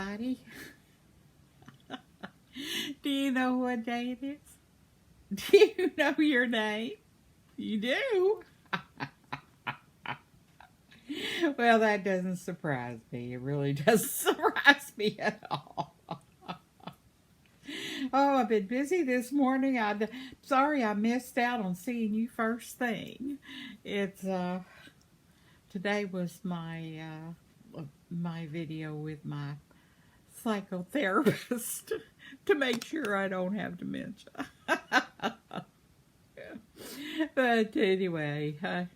everybody. Do you know what day it is? Do you know your name? You do? Well, that doesn't surprise me. It really doesn't surprise me at all. Oh, I've been busy this morning. Sorry I missed out on seeing you first thing. It's today was my video with my psychotherapist to make sure I don't have dementia. But anyway, I've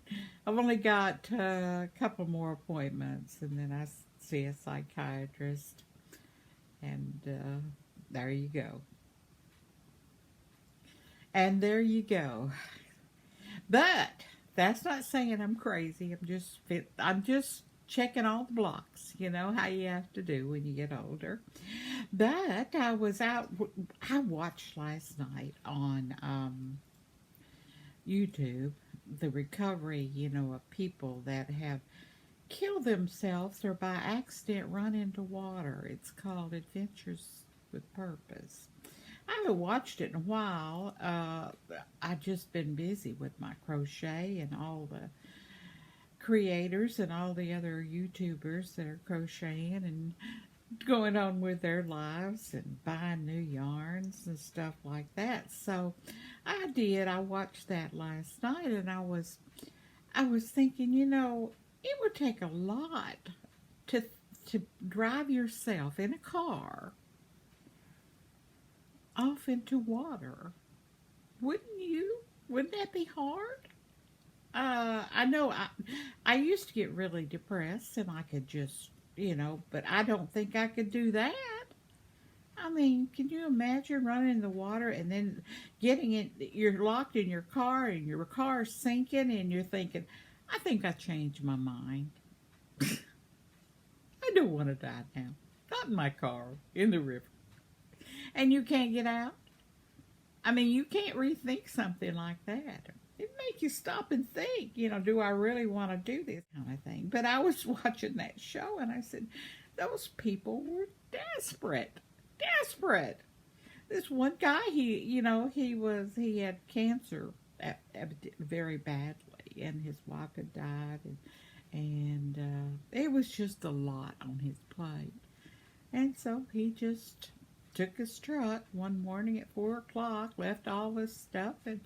only got a couple more appointments, and then I see a psychiatrist, and there you go. And there you go. But that's not saying I'm crazy. I'm just checking all the blocks. You know how you have to do when you get older. But I watched last night on YouTube the recovery, of people that have killed themselves or by accident run into water. It's called Adventures with Purpose. I haven't watched it in a while. I've just been busy with my crochet and all the creators and all the other YouTubers that are crocheting and going on with their lives and buying new yarns and stuff like that. So I watched that last night, and I was thinking, it would take a lot to drive yourself in a car off into water. Wouldn't you? Wouldn't that be hard? I know I used to get really depressed, and I could just, but I don't think I could do that. I mean, can you imagine running in the water and then you're locked in your car and your car's sinking and you're thinking, I think I changed my mind. I don't want to die now. Not in my car, in the river. And you can't get out? I mean, you can't rethink something like that. It makes you stop and think, do I really want to do this kind of thing? But I was watching that show and I said, those people were desperate. Desperate. This one guy, he had cancer very badly, and his wife had died, and it was just a lot on his plate. And so he just took his truck one morning at 4 o'clock, left all his stuff, and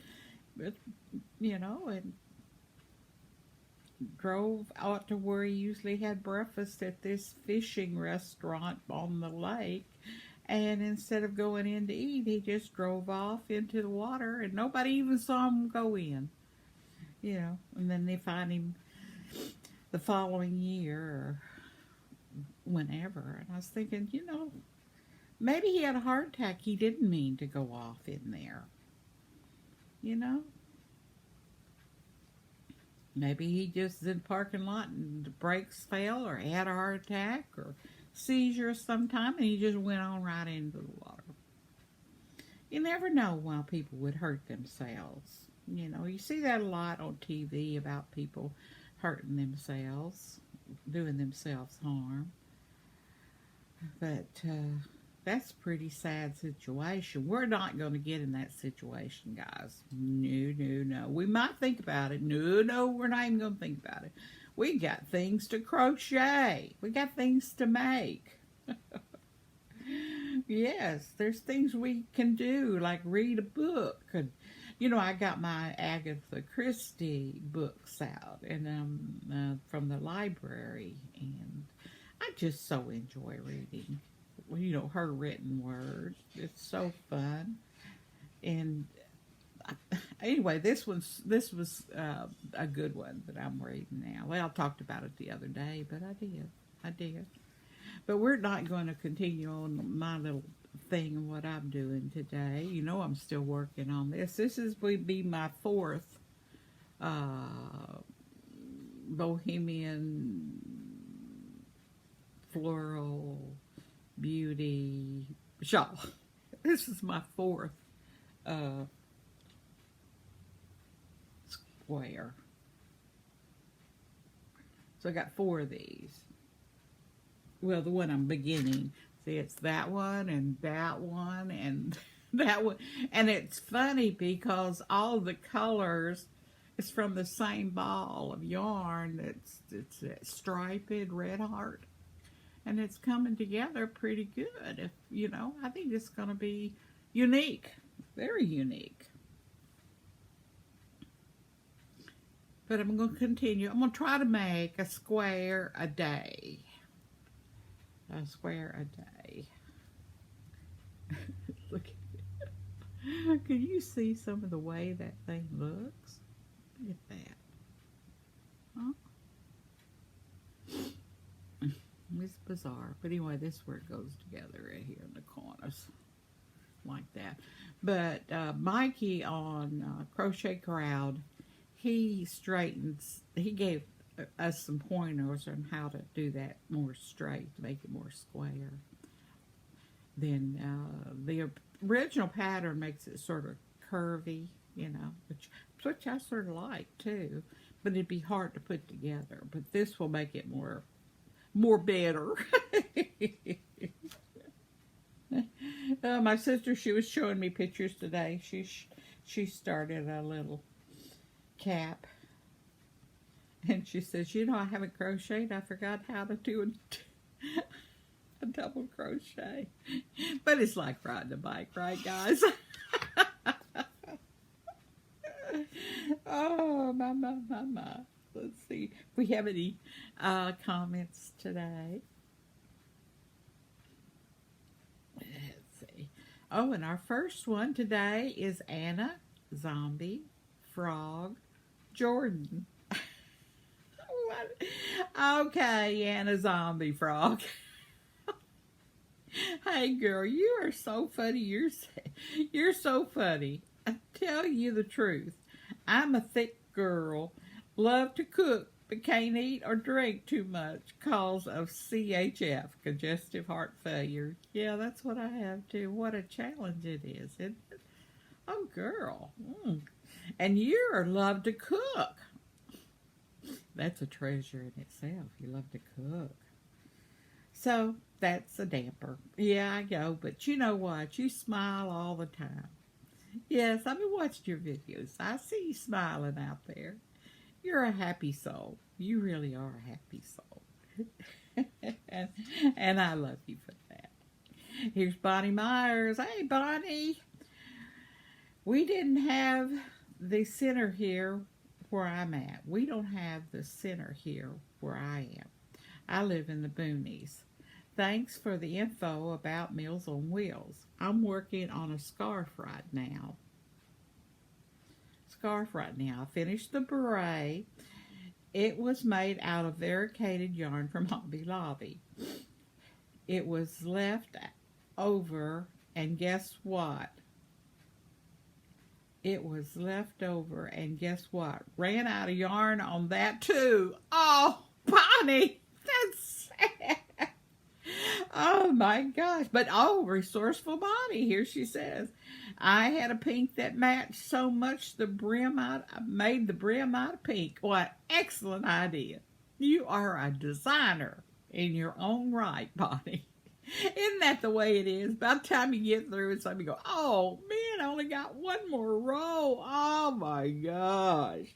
drove out to where he usually had breakfast at this fishing restaurant on the lake. And instead of going in to eat, he just drove off into the water, and nobody even saw him go in. And then they find him the following year or whenever. And I was thinking, maybe he had a heart attack. He didn't mean to go off in there. Maybe he just was in the parking lot and the brakes failed, or he had a heart attack or seizure sometime, and he just went on right into the water. You never know why people would hurt themselves. You see that a lot on TV about people hurting themselves, doing themselves harm. But that's a pretty sad situation. We're not going to get in that situation, guys. No. We might think about it. No, we're not even going to think about it. We got things to crochet. We got things to make. Yes, there's things we can do, like read a book. And, I got my Agatha Christie books out and from the library, and I just so enjoy reading. Her written word. It's so fun. And anyway, this was a good one that I'm reading now. Well, I talked about it the other day, but I did. But we're not going to continue on my little thing and what I'm doing today. I'm still working on this. This would be my fourth bohemian floral beauty shawl. This is my fourth square. So I got 4 of these. Well, the one I'm beginning See, it's that one and that one and that one. And it's funny because all the colors is from the same ball of yarn. It's that striped red heart. And it's coming together pretty good. If you know, I think it's going to be unique. Very unique. But I'm going to continue. I'm going to try to make a square a day. A square a day. Look at it. Can you see some of the way that thing looks? Look at that. Huh? It's bizarre. But anyway, this is where it goes together right here in the corners. Like that. But Mikey on Crochet Crowd, he gave us some pointers on how to do that more straight, to make it more square. Then the original pattern makes it sort of curvy, you know, which I sort of like too, but it'd be hard to put together. But this will make it more better. My sister, she was showing me pictures today. She started a little cap, and she says, you know, I haven't crocheted. I forgot how to do a double crochet. But it's like riding a bike, right, guys? Oh, my. Let's see if we have any comments today. Let's see. Oh, and our first one today is Anna, Zombie, Frog, Jordan. Okay, Anna, Zombie, Frog. Hey, girl, you are so funny. You're so funny. I tell you the truth. I'm a thick girl. Love to cook, but can't eat or drink too much cause of CHF, congestive heart failure. Yeah, that's what I have too. What a challenge it is, isn't it? Oh, girl. And you love to cook. That's a treasure in itself. You love to cook. So, that's a damper. Yeah, I know, but you know what? You smile all the time. Yes, I've been watching your videos. I see you smiling out there. You're a happy soul. You really are a happy soul. and I love you for that. Here's Bonnie Myers. Hey, Bonnie. We didn't have the center here where I'm at. We don't have the center here where I am. I live in the boonies. Thanks for the info about Meals on Wheels. I'm working on a scarf right now. I finished the beret. It was made out of variegated yarn from Hobby Lobby. It was left over, and guess what? Ran out of yarn on that too. Oh, Bonnie, that's sad. Oh my gosh. But resourceful Bonnie, here she says, I had a pink that matched so much I made the brim out of pink. What excellent idea. You are a designer in your own right, Bonnie. Isn't that the way it is? By the time you get through it, somebody go, oh man, I only got one more row. Oh my gosh.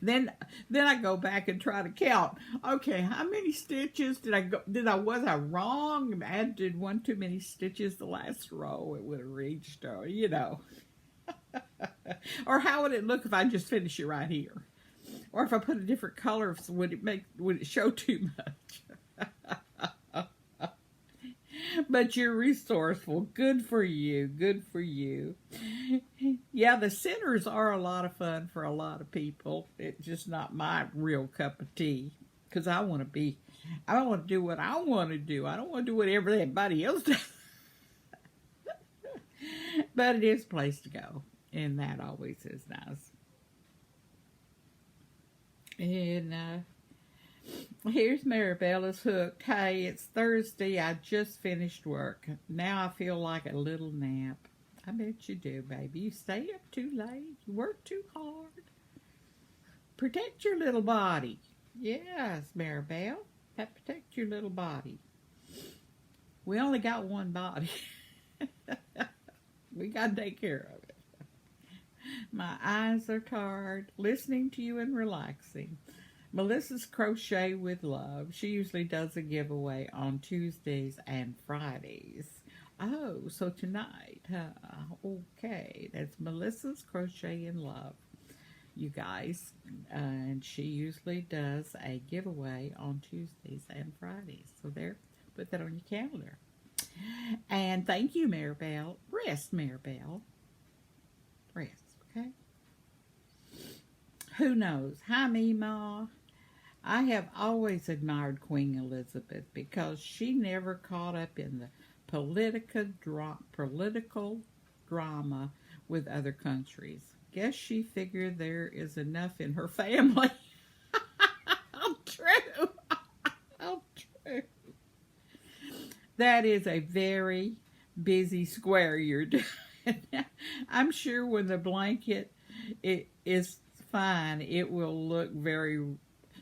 Then I go back and try to count. Okay, how many stitches was I wrong? I did one too many stitches the last row. It would have reached, you know. Or how would it look if I just finish it right here? Or if I put a different color, would it show too much? But you're resourceful. Good for you. Good for you. Yeah, the centers are a lot of fun for a lot of people. It's just not my real cup of tea. Because I want to do what I want to do. I don't want to do what everybody else does. But it is a place to go. And that always is nice. And here's Maribella's hooked. Hey, it's Thursday. I just finished work. Now I feel like a little nap. I bet you do, baby. You stay up too late. You work too hard. Protect your little body. Yes, Maribel. Protect your little body. We only got one body. We got to take care of it. My eyes are tired, listening to you and relaxing. Melissa's Crochet with Love. She usually does a giveaway on Tuesdays and Fridays. Oh, so tonight, okay, that's Melissa's Crochet in Love, you guys. And she usually does a giveaway on Tuesdays and Fridays. So there, put that on your calendar. And thank you, Maribel. Rest, Maribel. Rest, okay? Who knows? Hi, Mema. I have always admired Queen Elizabeth because she never caught up in the political drama with other countries. Guess she figured there is enough in her family. Oh, true. Oh, true. That is a very busy square you're doing. I'm sure when the blanket is fine, it will look very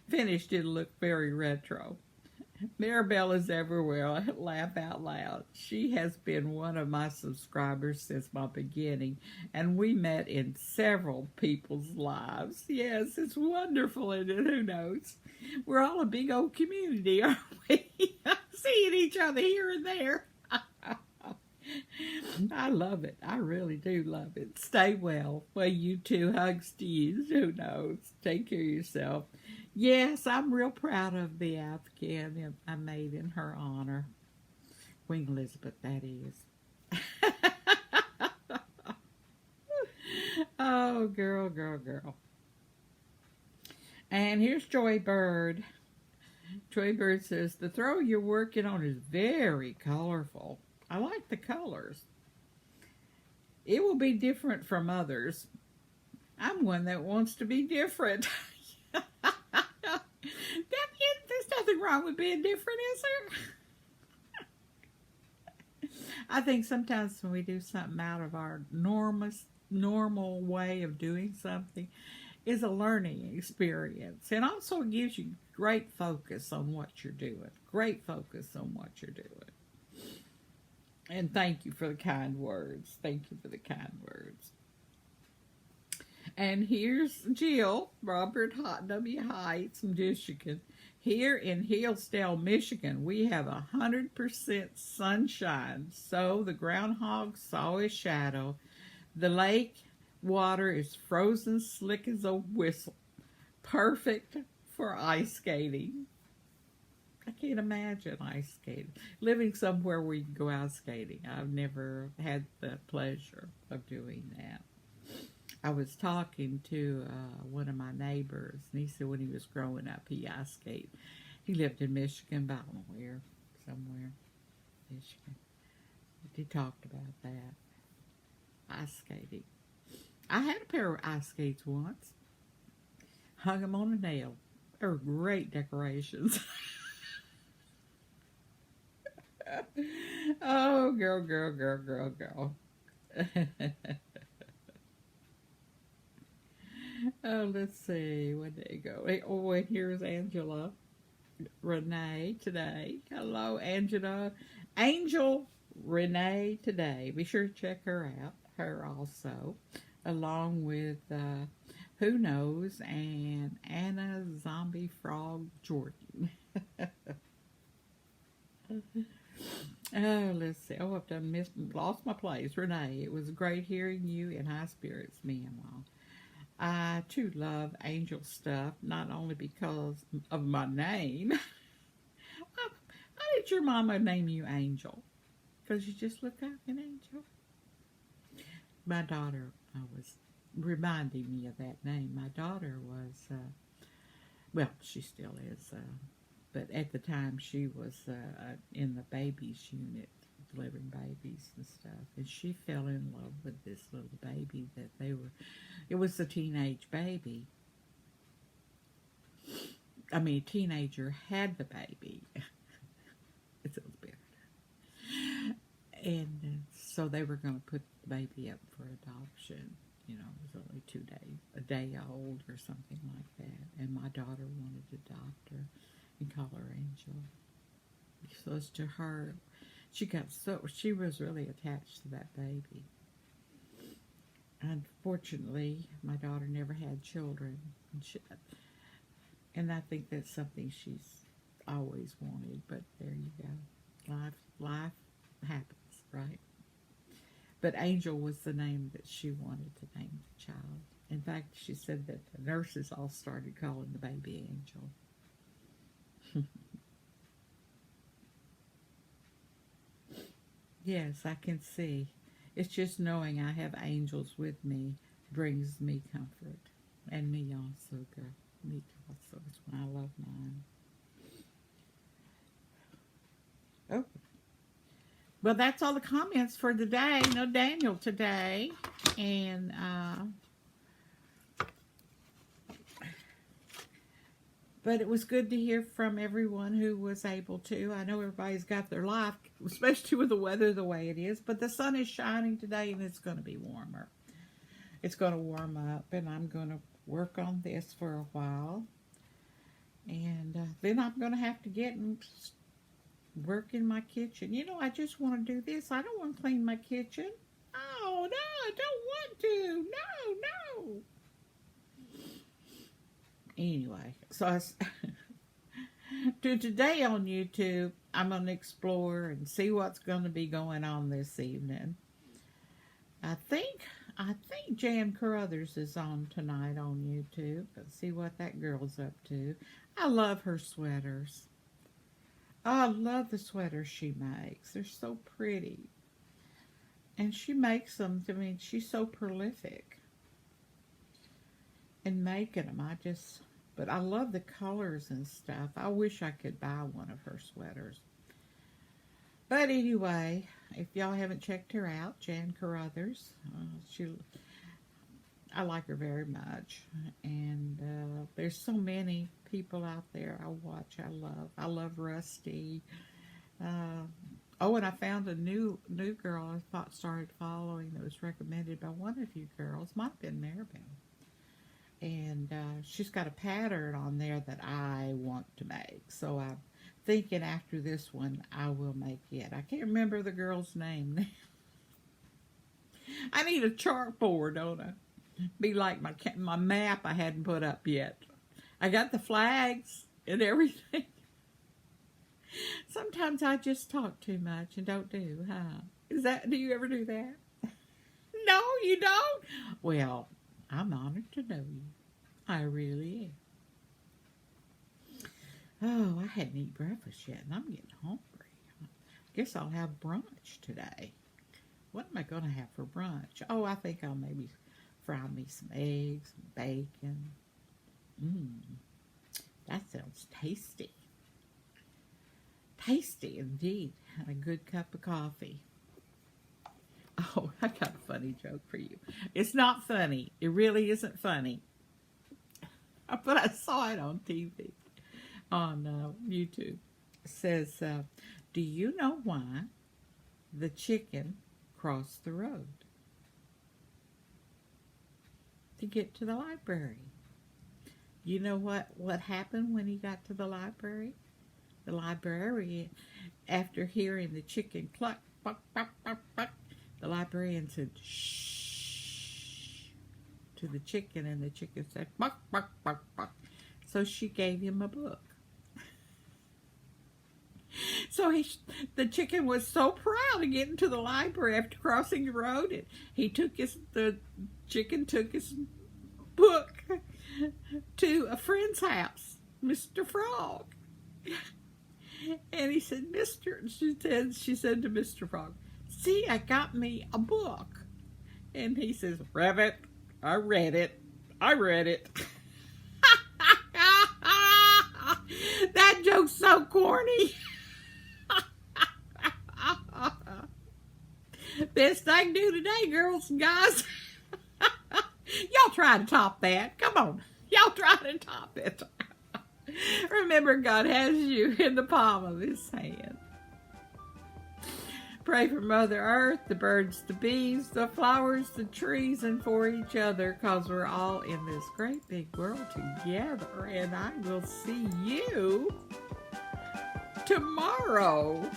finished. It'll look very retro. Maribel is everywhere. Laugh out loud. She has been one of my subscribers since my beginning, and we met in several people's lives. Yes, it's wonderful, and who knows? We're all a big old community, aren't we? Seeing each other here and there. I love it. I really do love it. Stay well. Well, you too. Hugs to you. Who knows? Take care of yourself. Yes, I'm real proud of the Afghan I made in her honor. Queen Elizabeth, that is. Oh, girl, girl, girl. And here's Joy Bird. Joy Bird says, the throw you're working on is very colorful. I like the colors. It will be different from others. I'm one that wants to be different. There's nothing wrong with being different, is there? I think sometimes when we do something out of our normal way of doing something, is a learning experience. And also it gives you great focus on what you're doing. Great focus on what you're doing. And thank you for the kind words. Thank you for the kind words. And here's Jill, Robert W. Heights, Michigan. Here in Hillsdale, Michigan, we have 100% sunshine. So the groundhog saw his shadow. The lake water is frozen slick as a whistle. Perfect for ice skating. I can't imagine ice skating. Living somewhere where you can go out skating. I've never had the pleasure of doing that. I was talking to one of my neighbors, and he said when he was growing up, he ice skated. He lived in Michigan, but I don't know where, somewhere, Michigan. But he talked about that, ice skating. I had a pair of ice skates once. Hung them on a nail. They were great decorations. Oh, girl, girl, girl, girl, girl. Oh, let's see. Where did it go? Oh, and here's Angela Renee today. Hello, Angela. Angel Renee today. Be sure to check her out. Her also. Along with Who Knows and Anna Zombie Frog Jordan. Oh, let's see. Oh, I've done lost my place. Renee, it was great hearing you in high spirits, Mema. I, too, love angel stuff, not only because of my name. Why did your mama name you Angel? Because you just look like an angel? My daughter was reminding me of that name. My daughter was, well, she still is, but at the time she was in the babies unit, delivering babies and stuff, and she fell in love with this little baby that it was a teenage baby. I mean, a teenager had the baby. It's a little bit. And so they were going to put the baby up for adoption. You know, it was only a day old or something like that. And my daughter wanted to adopt her and call her Angel. So it's to her, She was really attached to that baby. Unfortunately, my daughter never had children, and I think that's something she's always wanted. But there you go, life happens, right? But Angel was the name that she wanted to name the child. In fact, she said that the nurses all started calling the baby Angel. Yes, I can see. It's just knowing I have angels with me brings me comfort. And me also, girl. Me also. That's when I love mine. Oh. Well, that's all the comments for today. No Daniel today. And, but it was good to hear from everyone who was able to. I know everybody's got their life, especially with the weather the way it is. But the sun is shining today, and it's going to be warmer. It's going to warm up, and I'm going to work on this for a while. And then I'm going to have to get and work in my kitchen. You know, I just want to do this. I don't want to clean my kitchen. Oh, no, I don't want to. No. Anyway, so today on YouTube, I'm going to explore and see what's going to be going on this evening. I think Jan Carruthers is on tonight on YouTube. Let's see what that girl's up to. I love her sweaters. I love the sweaters she makes. They're so pretty. And she makes them, I mean, she's so prolific in making them. But I love the colors and stuff. I wish I could buy one of her sweaters. But anyway, if y'all haven't checked her out, Jan Carruthers, I like her very much. And there's so many people out there I watch, I love. I love Rusty. Oh, and I found a new girl I started following that was recommended by one of you girls. Might have been Maribel. And she's got a pattern on there that I want to make. So I'm thinking after this one, I will make it. I can't remember the girl's name. I need a chartboard, don't I? Be like my map I hadn't put up yet. I got the flags and everything. Sometimes I just talk too much and don't do, huh? Do you ever do that? No, you don't? Well, I'm honored to know you. I really am. Oh, I hadn't eaten breakfast yet, and I'm getting hungry. I guess I'll have brunch today. What am I going to have for brunch? Oh, I think I'll maybe fry me some eggs, some bacon. That sounds tasty. Tasty indeed. And a good cup of coffee. Oh, I got a funny joke for you. It's not funny. It really isn't funny. But I saw it on TV, on YouTube. It says, do you know why the chicken crossed the road? To get to the library. You know what happened when he got to the library? The librarian, after hearing the chicken cluck, buck, buck, buck, buck, the librarian said, shh, to the chicken, and the chicken said, buck, buck, buck, buck. So she gave him a book. So the chicken was so proud of getting to the library after crossing the road, and the chicken took his book to a friend's house, Mr. Frog. And he said, she said to Mr. Frog, see, I got me a book. And he says, Rabbit, I read it. That joke's so corny. Best I can do today, girls and guys. Y'all try to top that. Come on. Y'all try to top it. Remember, God has you in the palm of his hand. Pray for Mother Earth, the birds, the bees, the flowers, the trees, and for each other, because we're all in this great big world together. And I will see you tomorrow.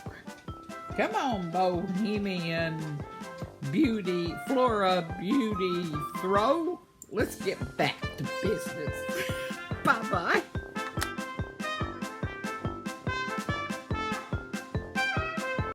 Come on, Bohemian Beauty, Flora Beauty Throw. Let's get back to business. Bye-bye.